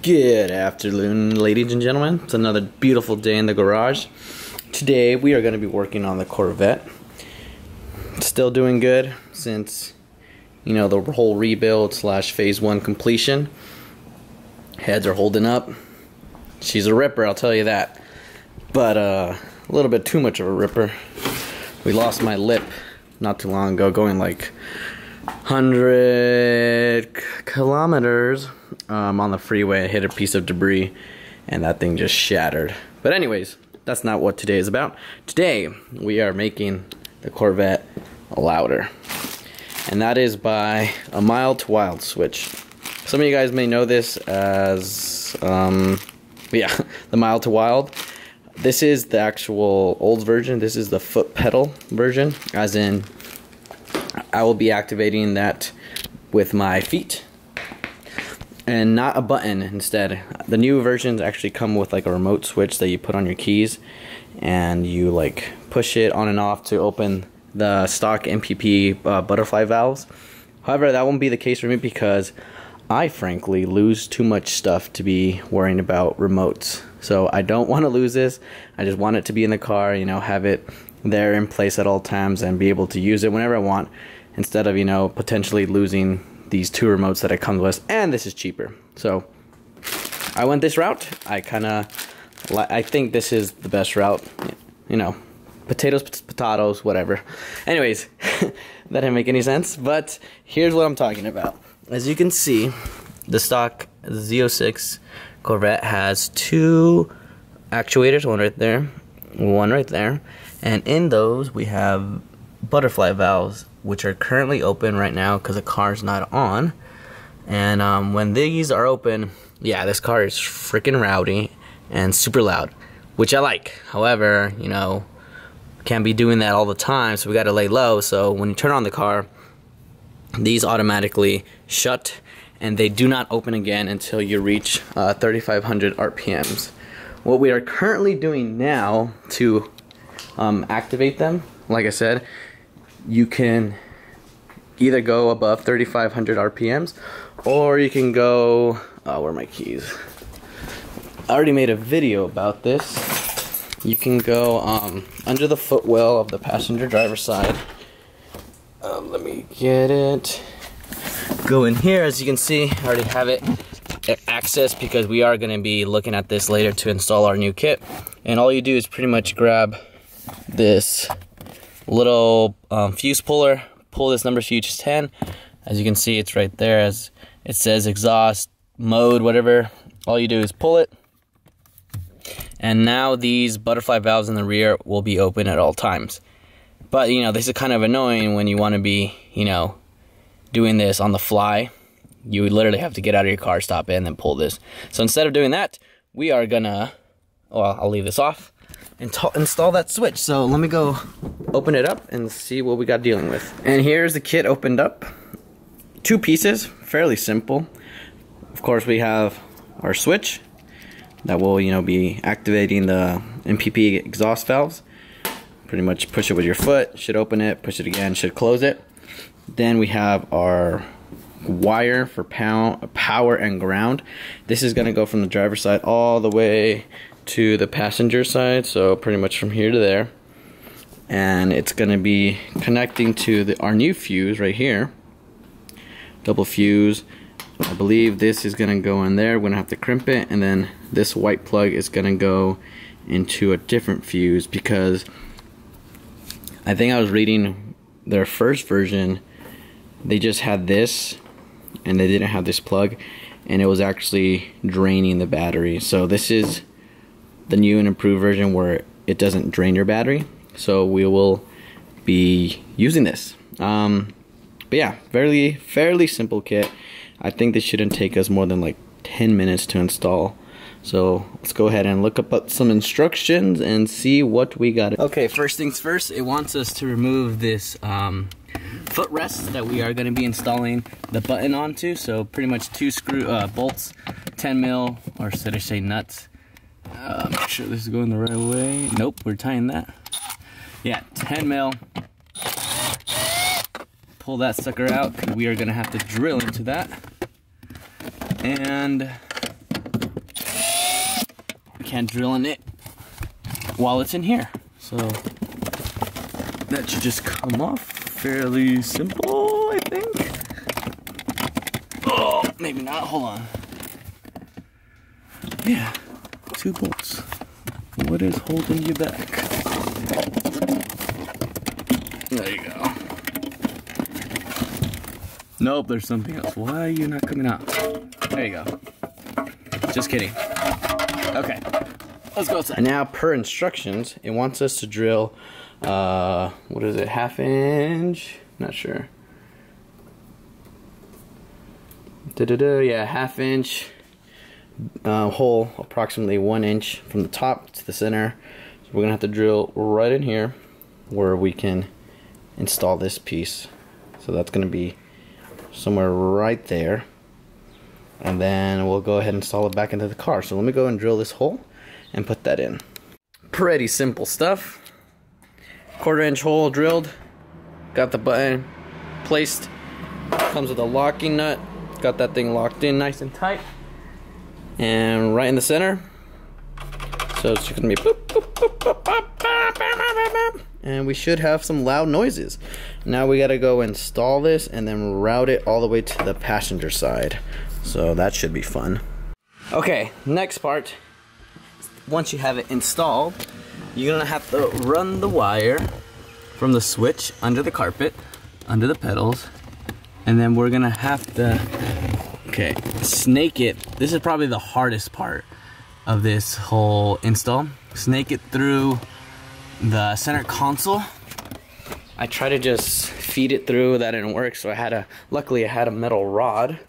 Good afternoon, ladies and gentlemen. It's another beautiful day in the garage. Today we are going to be working on the Corvette. Still doing good since, you know, the whole rebuild slash phase 1 completion. Heads are holding up. She's a ripper, I'll tell you that. But a little bit too much of a ripper. We lost my lip not too long ago, going like 100 kilometers on the freeway. I hit a piece of debris and that thing just shattered. But anyways, that's not what today is about. Today we are making the Corvette louder, and that is by a mild to wild switch. Some of you guys may know this as the mild to wild. This is the actual old version. This is the foot pedal version, as in I will be activating that with my feet and not a button instead. The new versions actually come with like a remote switch that you put on your keys, and you like push it on and off to open the stock MPP butterfly valves. However, that won't be the case for me because I frankly lose too much stuff to be worrying about remotes. So I don't want to lose this. I just want it to be in the car, you know, have it there in place at all times and be able to use it whenever I want, instead of, you know, potentially losing these two remotes that it comes with. And this is cheaper, so I went this route. I think this is the best route, you know, potatoes, whatever. Anyways, that didn't make any sense, but here's what I'm talking about. As you can see, the stock Z06 Corvette has two actuators, one right there, one right there, and in those we have butterfly valves, which are currently open right now because the car's not on. And when these are open, yeah, this car is freaking rowdy and super loud, which I like. However, you know, can't be doing that all the time, so we got to lay low. So when you turn on the car, these automatically shut, and they do not open again until you reach 3,500 RPMs. What we are currently doing now to activate them, like I said, you can either go above 3,500 RPMs, or you can go, where are my keys? I already made a video about this. You can go under the footwell of the passenger driver's side. Let me get it. Go in here. As you can see, I already have it access because we are going to be looking at this later to install our new kit. And all you do is pretty much grab this little fuse puller, pull this number fuse 10. As you can see, it's right there. As it says exhaust mode, whatever. All you do is pull it, and now these butterfly valves in the rear will be open at all times. But you know, this is kind of annoying when you want to be, you know, doing this on the fly. You literally have to get out of your car, stop it, and then pull this. So instead of doing that, we are gonna, well, I'll leave this off and install that switch. So let me go open it up and see what we got dealing with. And here's the kit opened up. Two pieces, fairly simple. Of course, we have our switch that will, you know, be activating the MPP exhaust valves. Pretty much push it with your foot, should open it, push it again, should close it. Then we have our wire for power and ground. This is going to go from the driver's side all the way to the passenger side, so pretty much from here to there. And it's going to be connecting to our new fuse right here, double fuse. I believe this is going to go in there. We're going to have to crimp it, and then this white plug is going to go into a different fuse, because I think I was reading their first version, they just had this and they didn't have this plug, and it was actually draining the battery. So this is the new and improved version where it doesn't drain your battery, so we will be using this. But yeah, fairly simple kit. I think this shouldn't take us more than like 10 minutes to install. So let's go ahead and look up some instructions and see what we got. Okay, first things first, it wants us to remove this footrest that we are going to be installing the button onto. So pretty much two bolts, 10 mil, or should I say nuts. Make sure this is going the right way. Nope, we're tying that. Yeah, 10 mil. Pull that sucker out. We are going to have to drill into that. And can't drill in it while it's in here. So that should just come off fairly simple, I think. Oh, maybe not, hold on. Yeah, 2 bolts. What is holding you back? There you go. Nope, there's something else. Why are you not coming out? There you go. Just kidding. Okay, let's go outside. Now, per instructions, it wants us to drill, what is it, 1/2 inch? Not sure. Yeah, 1/2 inch hole, approximately 1 inch from the top to the center. So we're gonna have to drill right in here where we can install this piece. So that's gonna be somewhere right there, and then we'll go ahead and install it back into the car. So let me go and drill this hole and put that in. Pretty simple stuff. 1/4 inch hole drilled, got the button placed, comes with a locking nut, got that thing locked in nice and tight, and right in the center. So it's just gonna be boop, boop, boop, boop, boop, boop, boop, boop, and we should have some loud noises. Now we gotta go install this and then route it all the way to the passenger side. So that should be fun. Okay, next part. Once you have it installed, you're gonna have to run the wire from the switch under the carpet, under the pedals, and then we're gonna have to, okay, snake it. This is probably the hardest part of this whole install. Snake it through the center console. I tried to just feed it through, that didn't work, so luckily I had a metal rod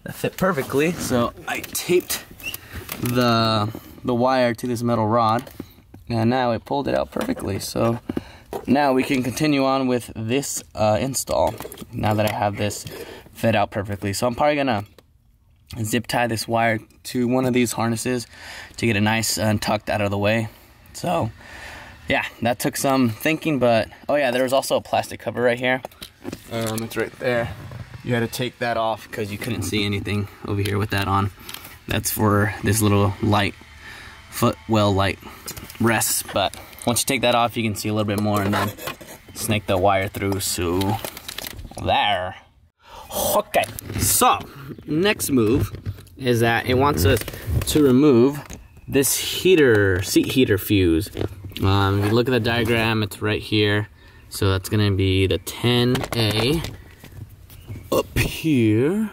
that fit perfectly, so I taped the wire to this metal rod, and now it pulled it out perfectly. So now we can continue on with this install, now that I have this fed out perfectly. So I'm probably gonna zip tie this wire to one of these harnesses to get it nice and tucked out of the way. So yeah, that took some thinking, but oh yeah, there was also a plastic cover right here. It's right there. You had to take that off because you couldn't see anything over here with that on. That's for this little light, footwell light rests, but once you take that off, you can see a little bit more, and then snake the wire through. So there. Okay, so next move is that it wants us to remove this seat heater fuse. If you look at the diagram, it's right here. So that's gonna be the 10A up here.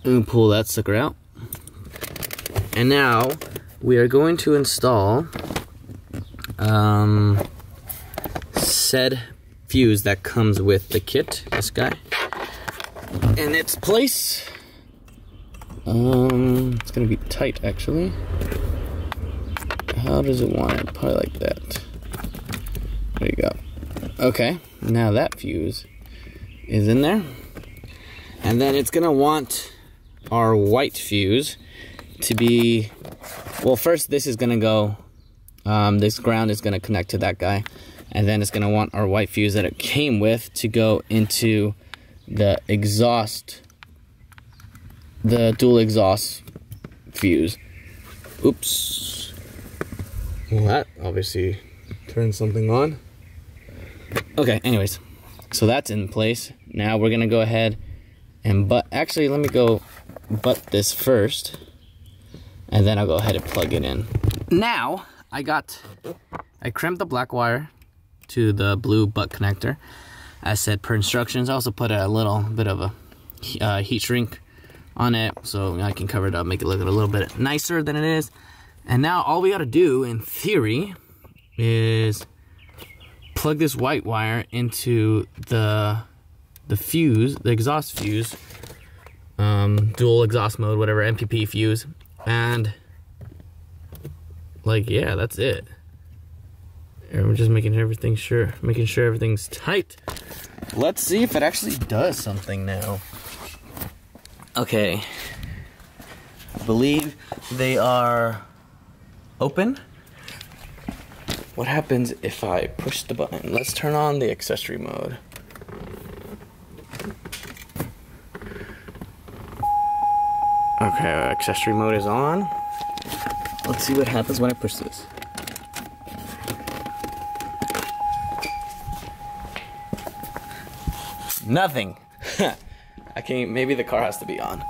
And pull that sucker out. And now we are going to install said fuse that comes with the kit, this guy, in its place. It's gonna be tight actually. How does it want it? Probably like that. There you go. Okay, now that fuse is in there. And then it's gonna want our white fuse to be, well, first this is gonna go, this ground is gonna connect to that guy. And then it's gonna want our white fuse that it came with to go into the exhaust, the dual exhaust fuse. Oops. Well, that obviously turned something on. Okay, anyways, so that's in place. Now we're gonna go ahead and actually let me go butt this first, and then I'll go ahead and plug it in. Now I crimped the black wire to the blue butt connector, as said per instructions. I also put a little bit of a heat shrink on it so I can cover it up, make it look a little bit nicer than it is. And now all we gotta do, in theory, is plug this white wire into the fuse, the exhaust fuse, dual exhaust mode, whatever, MPP fuse, and like, yeah, that's it. And we're just making sure everything's tight. Let's see if it actually does something now. Okay, I believe they are open. What happens if I push the button? Let's turn on the accessory mode. Okay, accessory mode is on. Let's see what happens when I push this. Nothing. I can't, maybe the car has to be on.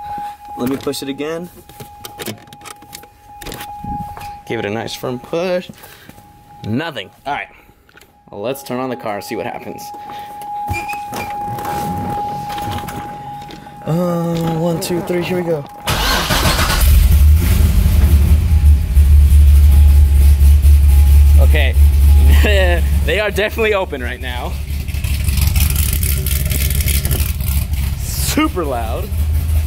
Let me push it again. Give it a nice firm push. Nothing. All right. Well, let's turn on the car, see what happens. 1, 2, 3, here we go. Okay, they are definitely open right now. Super loud.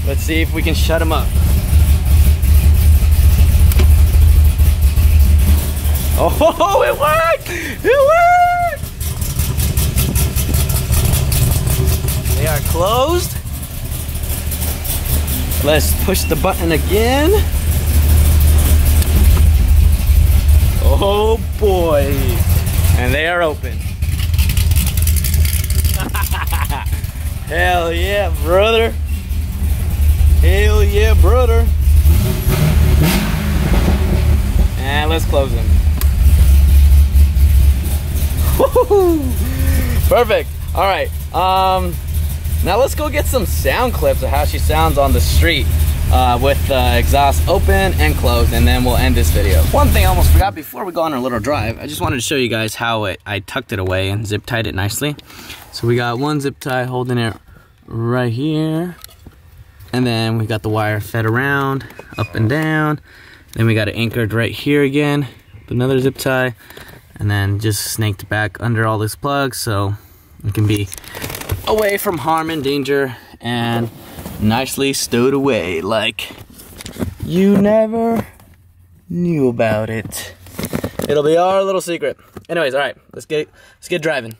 Let's see if we can shut them up. Oh, it worked! It worked! They are closed. Let's push the button again. Oh boy. And they are open. Hell yeah, brother. Hell yeah, brother. And let's close them. Perfect. All right. Now let's go get some sound clips of how she sounds on the street with the exhaust open and closed, and then we'll end this video. One thing I almost forgot before we go on our little drive, I just wanted to show you guys how I tucked it away and zip tied it nicely. So we got one zip tie holding it right here, and then we got the wire fed around, up and down. Then we got it anchored right here again with another zip tie, and then just snaked back under all these plugs so it can be away from harm and danger and nicely stowed away like you never knew about it. It'll be our little secret. Anyways, all right, let's get driving.